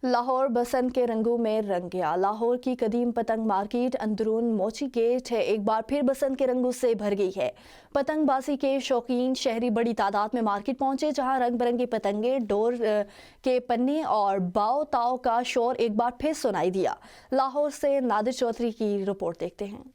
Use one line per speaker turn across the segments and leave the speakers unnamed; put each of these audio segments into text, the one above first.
लाहौर बसंत के रंगों में रंग गया। लाहौर की कदीम पतंग मार्केट अंदरून मोची गेट है एक बार फिर बसंत के रंगों से भर गई है। पतंगबाजी के शौकीन शहरी बड़ी तादाद में मार्केट पहुंचे, जहां रंग बिरंगी पतंगे, डोर के पन्ने और बाव ताव का शोर एक बार फिर सुनाई दिया। लाहौर से नादिर चौधरी की रिपोर्ट देखते हैं।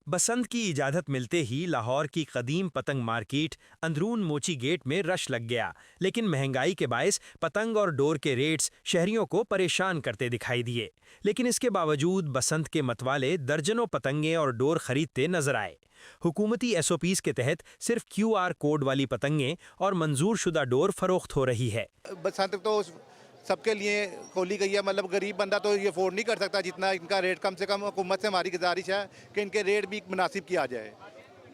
बसंत की इजाजत मिलते ही लाहौर की कदीम पतंग मार्केट अंदरून मोची गेट में रश लग गया, लेकिन महंगाई के बायस पतंग और डोर के रेट्स शहरियों को परेशान करते दिखाई दिए। लेकिन इसके बावजूद बसंत के मतवाले दर्जनों पतंगे और डोर खरीदते नजर आए। हुकूमती एसओपीज के तहत सिर्फ क्यूआर कोड वाली पतंगे और मंजूर शुदा डोर फरोख्त हो रही है।
बसंत तो सबके लिए खोली गई है, मतलब गरीब बंदा तो ये अफोर्ड नहीं कर सकता जितना इनका रेट। कम से कम हुकूमत से हमारी गुजारिश है कि इनके रेट भी मुनासिब किया जाए,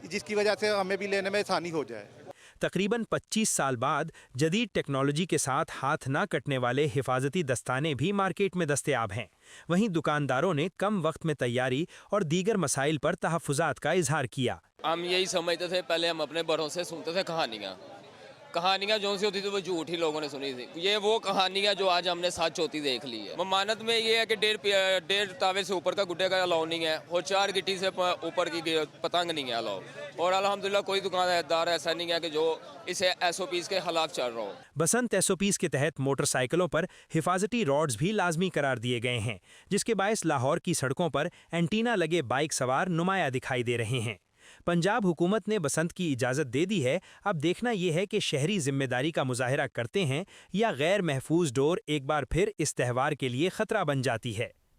जिसकी वजह से हमें भी लेने में आसानी हो जाए।
तकरीबन 25 साल बाद जदीद टेक्नोलॉजी के साथ हाथ ना कटने वाले हिफाजती दस्ताने भी मार्केट में दस्तयाब हैं। वहीं दुकानदारों ने कम वक्त में तैयारी और दीगर मसाइल पर तहफ़्फ़ुज़ात का इजहार किया।
हम यही समझते थे, पहले हम अपने बड़ों से सुनते थे कहानियाँ जो सी होती थी वो झूठ ही लोगों ने सुनी थी। ये वो कहानियाँ जो आज हमने साथ चौथी देख ली है। ममानत में ये है कि डेढ़ तावे से ऊपर का गुड्डे का अलाउ नहीं है और 4 गिट्टी से ऊपर की पतंग नहीं है अलाउ। और अल्हम्दुलिल्लाह कोई दुकानदार ऐसा नहीं है कि जो इसे एसओपीज के खिलाफ चल रहा हो।
बसंत एसओपीज के तहत मोटरसाइकिलों पर हिफाजती रॉड्स भी लाजमी करार दिए गए हैं, जिसके बायस लाहौर की सड़कों पर एंटीना लगे बाइक सवार नुमाया दिखाई दे रहे हैं। पंजाब हुकूमत ने बसंत की इजाज़त दे दी है। अब देखना यह है कि शहरी जिम्मेदारी का मुजाहिरा करते हैं या गैर महफूज डोर एक बार फिर इस त्यौहार के लिए खतरा बन जाती है।